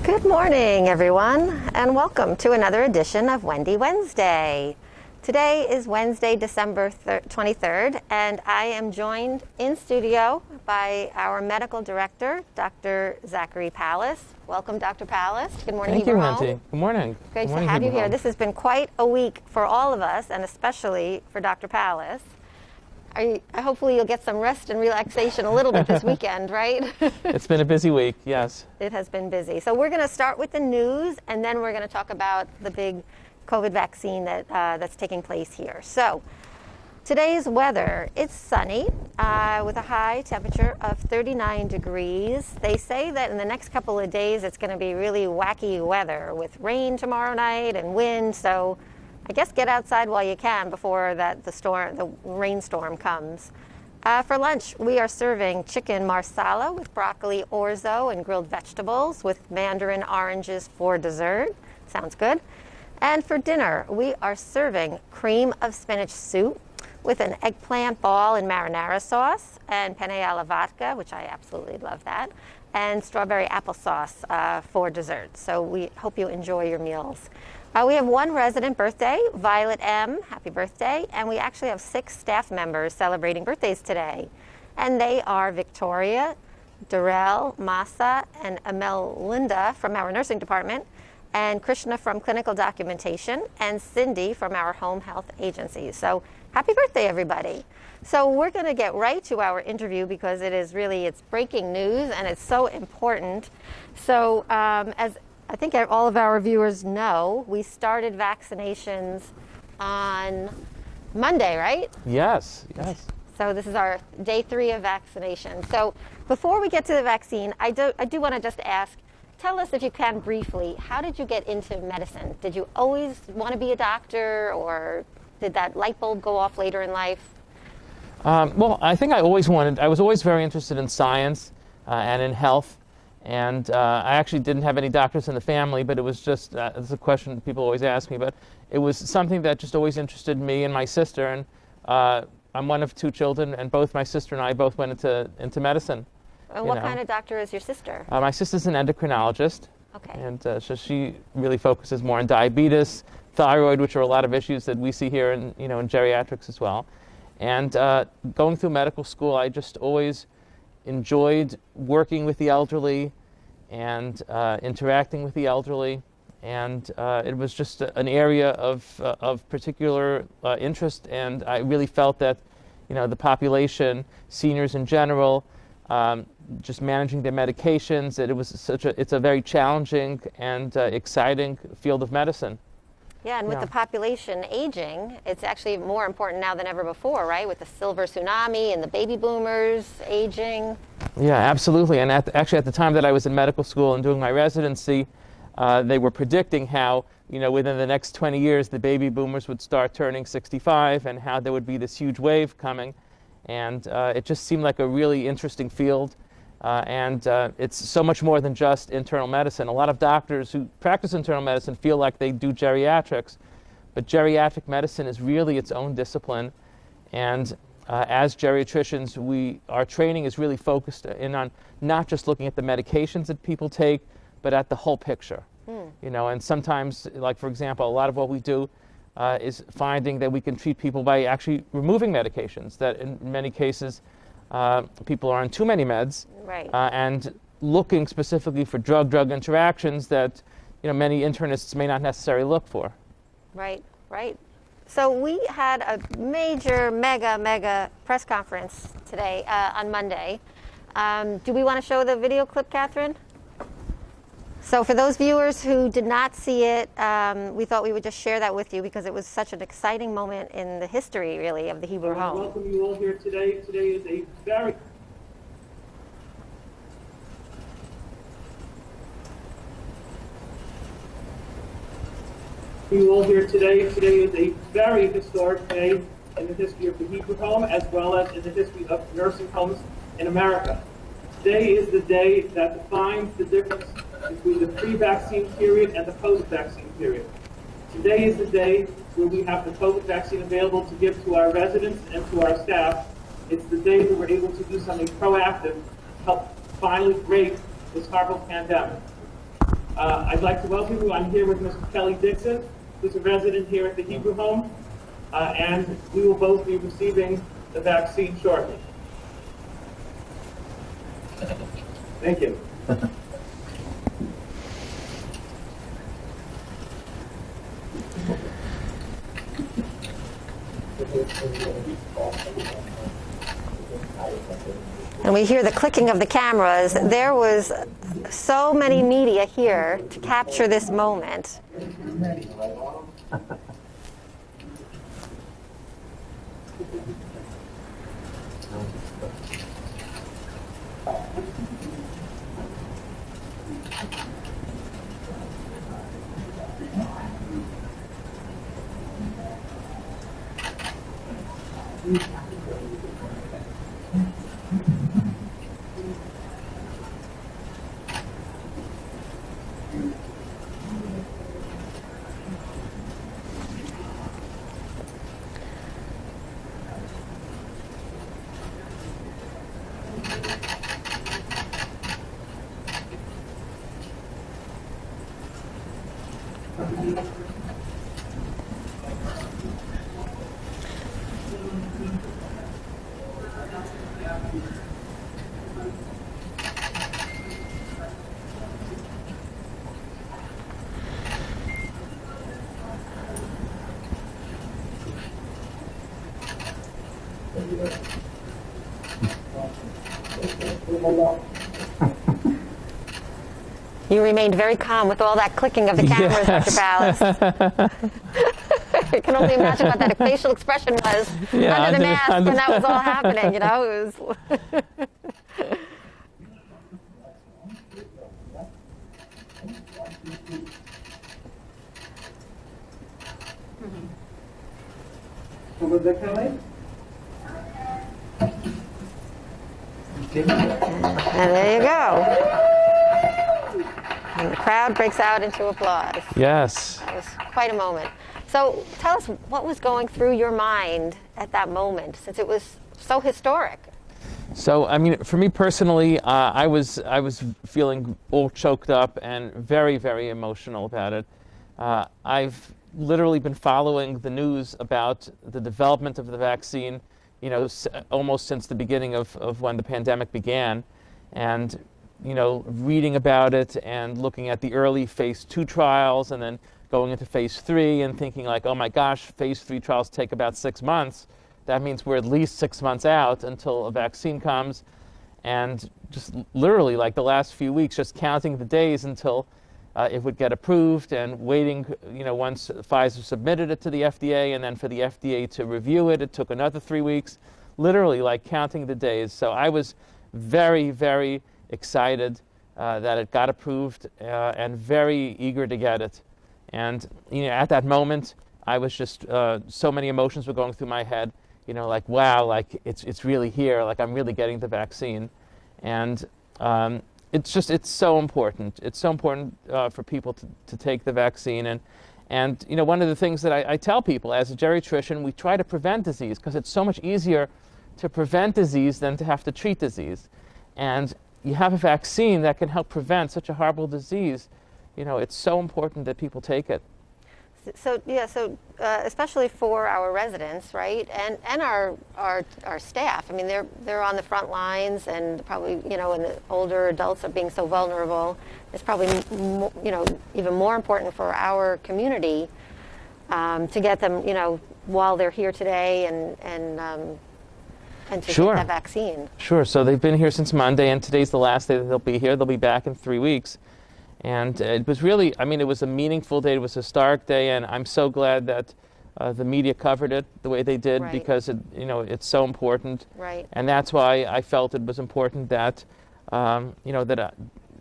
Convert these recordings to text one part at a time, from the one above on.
Good morning, everyone, and welcome to another edition of Wendy Wednesday. Today is Wednesday, December 23rd, and I am joined in studio by our medical director, Dr. Zachary Palace. Welcome, Dr. Palace. Good morning. Thank you, Wendy. Good morning. Great to have you here. This has been quite a week for all of us, and especially for Dr. Palace. Hopefully you'll get some rest and relaxation a little bit this weekend, right? It's been a busy week, yes. It has been busy. So we're going to start with the news, and then we're going to talk about the big COVID vaccine that's taking place here. So today's weather, it's sunny with a high temperature of 39 degrees. They say that in the next couple of days it's going to be really wacky weather with rain tomorrow night and wind. So I guess get outside while you can before the rainstorm comes. For lunch, we are serving chicken marsala with broccoli orzo and grilled vegetables with mandarin oranges for dessert. Sounds good. And for dinner, we are serving cream of spinach soup with an eggplant ball and marinara sauce and penne alla vodka, which I absolutely love that, and strawberry applesauce for dessert. So we hope you enjoy your meals. We have one resident birthday, Violet M. Happy birthday. And we actually have 6 staff members celebrating birthdays today. And they are Victoria, Durrell, Masa, and Amel Linda from our nursing department, and Krishna from clinical documentation, and Cindy from our home health agency. So happy birthday, everybody. So we're going to get right to our interview because it's breaking news and it's so important. So as I think all of our viewers know, we started vaccinations on Monday, right? Yes. So this is our day 3 of vaccination. So before we get to the vaccine, I do want to just ask, tell us if you can briefly, how did you get into medicine? Did you always want to be a doctor, or did that light bulb go off later in life? Well, I think I was always very interested in science and in health. And I actually didn't have any doctors in the family, but it was just, it's a question people always ask me, but it was something that just always interested me and my sister. And I'm one of 2 children, and both my sister and I both went into medicine. And what kind of doctor is your sister? My sister's an endocrinologist. Okay. And so she really focuses more on diabetes, thyroid, which are a lot of issues that we see here in geriatrics as well. And going through medical school, I just always enjoyed working with the elderly and interacting with the elderly, and it was just an area of particular interest, and I really felt that the population, seniors in general, just managing their medications, that it's a very challenging and exciting field of medicine. Yeah, and with the population aging, it's actually more important now than ever before, right? With the silver tsunami and the baby boomers aging. Yeah, absolutely. And actually at the time that I was in medical school and doing my residency, they were predicting how, within the next 20 years, the baby boomers would start turning 65 and how there would be this huge wave coming. And it just seemed like a really interesting field. And it's so much more than just internal medicine. A lot of doctors who practice internal medicine feel like they do geriatrics, but geriatric medicine is really its own discipline. And as geriatricians, our training is really focused in on not just looking at the medications that people take, but at the whole picture. And sometimes, like for example, a lot of what we do is finding that we can treat people by actually removing medications, that in many cases people are on too many meds, right. And looking specifically for drug-drug interactions that many internists may not necessarily look for. Right. So we had a major, mega press conference today on Monday. Do we want to show the video clip, Catherine? So for those viewers who did not see it, we thought we would just share that with you because it was such an exciting moment in the history, really, of the Hebrew home. Welcome you all here today. Today is a very Today is a very historic day in the history of the Hebrew home, as well as in the history of nursing homes in America. Today is the day that defines the difference between the pre-vaccine period and the post-vaccine period. Today is the day where we have the COVID vaccine available to give to our residents and to our staff. It's the day that we're able to do something proactive to help finally break this horrible pandemic. I'd like to welcome you. I'm here with Mr. Kelly Dixon, who's a resident here at the Hebrew home, and we will both be receiving the vaccine shortly. Thank you. And we hear the clicking of the cameras. There was so many media here to capture this moment. You remained very calm with all that clicking of the cameras, Yes. Dr. Palace. I can only imagine what that facial expression was under the mask when that was all happening, you know? It was So was that Kelly? And there you go. And the crowd breaks out into applause. Yes. It was quite a moment. So tell us what was going through your mind at that moment, since it was so historic. So, I mean, for me personally, I was feeling all choked up and very, very emotional about it. I've literally been following the news about the development of the vaccine, you know, almost since the beginning of when the pandemic began, and you know, reading about it and looking at the early phase 2 trials and then going into phase 3 and thinking like, oh my gosh, phase 3 trials take about 6 months. That means we're at least 6 months out until a vaccine comes. And just literally like the last few weeks, just counting the days until it would get approved and waiting, you know, once Pfizer submitted it to the FDA and then for the FDA to review it, it took another 3 weeks, literally like counting the days. So I was very, very excited that it got approved and very eager to get it. And you know, at that moment, I was just so many emotions were going through my head. You know, like wow, like it's really here. Like I'm really getting the vaccine, and it's so important. It's so important for people to take the vaccine. And you know, one of the things that I tell people as a geriatrician, we try to prevent disease because it's so much easier to prevent disease than to have to treat disease. And you have a vaccine that can help prevent such a horrible disease. You know, it's so important that people take it. So yeah, so especially for our residents, right, and our staff. I mean, they're on the front lines, and probably, you know, and the older adults are being so vulnerable. It's probably you know, even more important for our community to get them, you know, while they're here today and to Sure. get that vaccine. Sure. So they've been here since Monday, and today's the last day that they'll be here. They'll be back in 3 weeks. And it was really, I mean, it was a meaningful day. It was a historic day, and I'm so glad that the media covered it the way they did, Right. because it's so important. Right. And that's why I felt it was important that that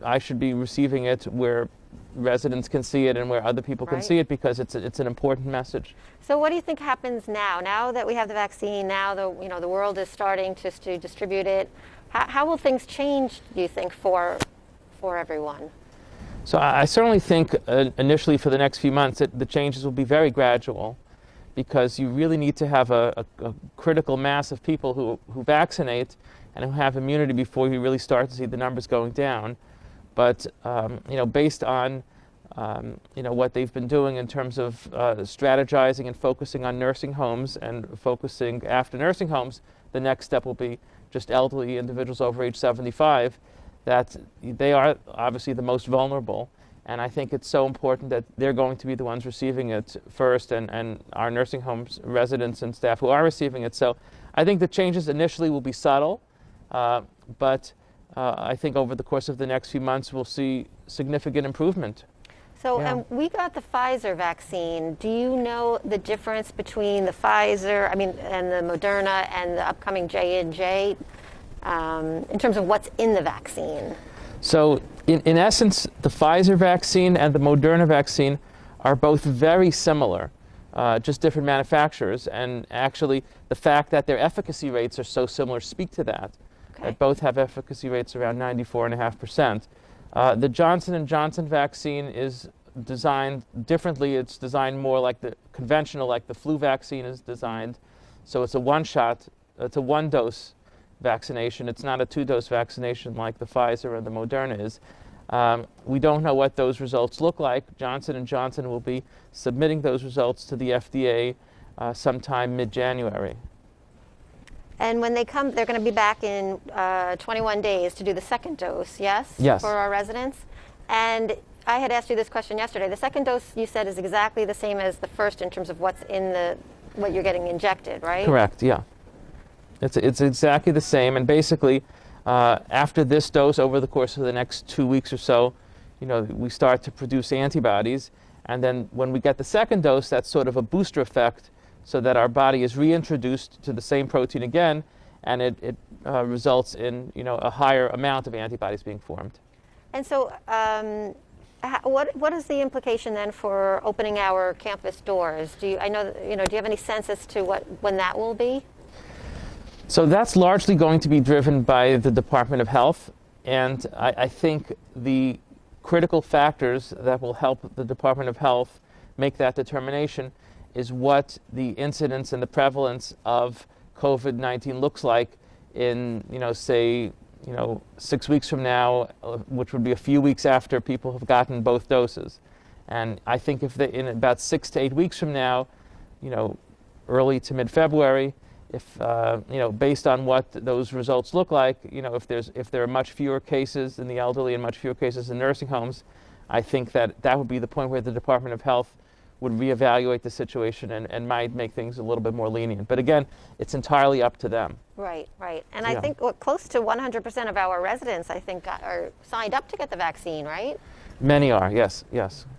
I should be receiving it where residents can see it and where other people can Right. see it, because it's an important message. So what do you think happens now? Now that we have the vaccine, now the world is starting to distribute it. How will things change, do you think, for everyone? So I certainly think initially for the next few months the changes will be very gradual, because you really need to have a critical mass of people who vaccinate and who have immunity before you really start to see the numbers going down. But based on what they've been doing in terms of strategizing and focusing on nursing homes and focusing after nursing homes, the next step will be just elderly individuals over age 75, that they are obviously the most vulnerable. And I think it's so important that they're going to be the ones receiving it first, and our nursing homes residents and staff who are receiving it. So I think the changes initially will be subtle, but I think over the course of the next few months we'll see significant improvement. So Yeah. we got the Pfizer vaccine. Do you know the difference between the Pfizer, and the Moderna and the upcoming J&J in terms of what's in the vaccine? So in essence, the Pfizer vaccine and the Moderna vaccine are both very similar, just different manufacturers. And actually, the fact that their efficacy rates are so similar speak to that. Okay. That both have efficacy rates around 94.5%. The Johnson & Johnson vaccine is designed differently. It's designed more like the conventional, like the flu vaccine is designed. So it's a one-shot, it's a one-dose vaccination. It's not a two-dose vaccination like the Pfizer and the Moderna is. We don't know what those results look like. Johnson & Johnson will be submitting those results to the FDA sometime mid-January. And when they come, they're going to be back in 21 days to do the second dose, yes? Yes. For our residents. And I had asked you this question yesterday. The second dose, you said, is exactly the same as the first in terms of what's in what you're getting injected, right? Correct, yeah. It's exactly the same, and basically, after this dose, over the course of the next 2 weeks or so, we start to produce antibodies, and then when we get the second dose, that's sort of a booster effect, so that our body is reintroduced to the same protein again, and it results in a higher amount of antibodies being formed. And so, what is the implication then for opening our campus doors? Do you have any sense as to when that will be? So that's largely going to be driven by the Department of Health, and I think the critical factors that will help the Department of Health make that determination is what the incidence and the prevalence of COVID-19 looks like in, say, 6 weeks from now, which would be a few weeks after people have gotten both doses. And I think in about 6 to 8 weeks from now, early to mid-February, if based on what those results look like, if there are much fewer cases in the elderly and much fewer cases in nursing homes, I think that would be the point where the Department of Health would reevaluate the situation and might make things a little bit more lenient. But again, it's entirely up to them. Right. And Yeah. I think close to 100% of our residents, I think, are signed up to get the vaccine, right? Many are, yes,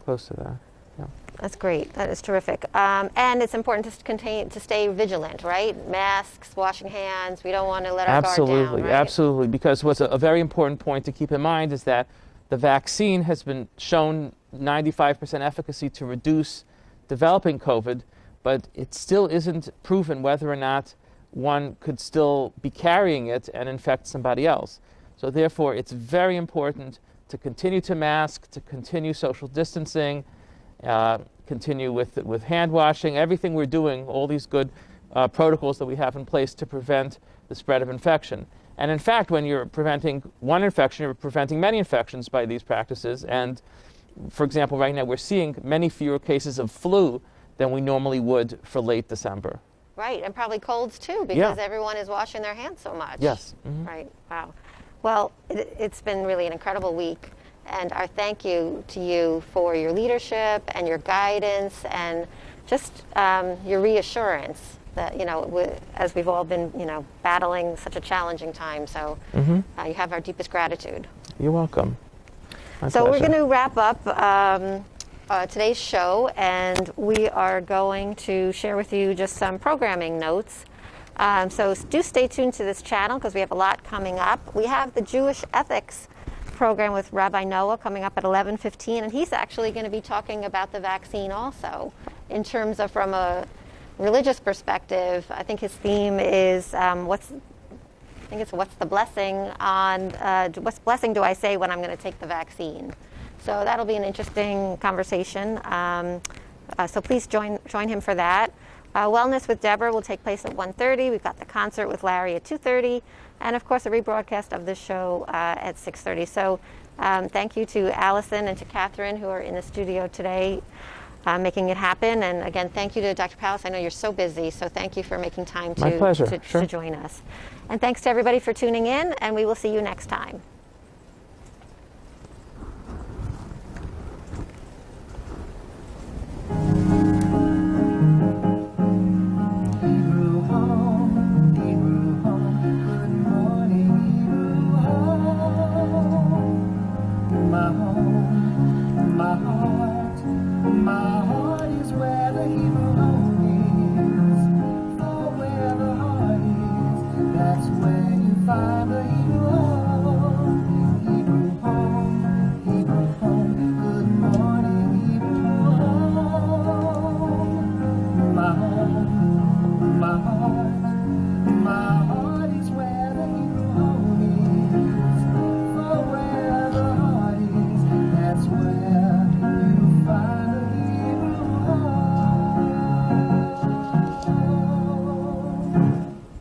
close to that. Yeah. That's great. That is terrific. And it's important to stay vigilant, right? Masks, washing hands. We don't want to let our guard down, right? Absolutely. Because what's a very important point to keep in mind is that the vaccine has been shown 95% efficacy to reduce developing COVID, but it still isn't proven whether or not one could still be carrying it and infect somebody else. So therefore, it's very important to continue to mask, to continue social distancing, continue with hand washing, everything we're doing, all these good protocols that we have in place to prevent the spread of infection. And in fact, when you're preventing one infection, you're preventing many infections by these practices. And for example, right now we're seeing many fewer cases of flu than we normally would for late December. Right, and probably colds too, because everyone is washing their hands so much. Yes. Mm-hmm. Right, wow. Well, it's been really an incredible week, and our thank you to you for your leadership and your guidance and just your reassurance that, as we've all been, battling such a challenging time. So you have our deepest gratitude. You're welcome. So we're pleasure. going to wrap up today's show, and we are going to share with you just some programming notes. So do stay tuned to this channel because we have a lot coming up. We have the Jewish Ethics program with Rabbi Noah coming up at 11:15, and he's actually going to be talking about the vaccine also in terms of from a religious perspective. I think his theme is what's the blessing on what blessing do I say when I'm going to take the vaccine? So that'll be an interesting conversation. So please join him for that. Wellness with Deborah will take place at 1:30. We've got the concert with Larry at 2:30, and of course a rebroadcast of this show at 6:30. So thank you to Allison and to Catherine who are in the studio today making it happen. And again, thank you to Dr. Palace. I know you're so busy, so thank you for making time My pleasure. to join us. And thanks to everybody for tuning in, and we will see you next time.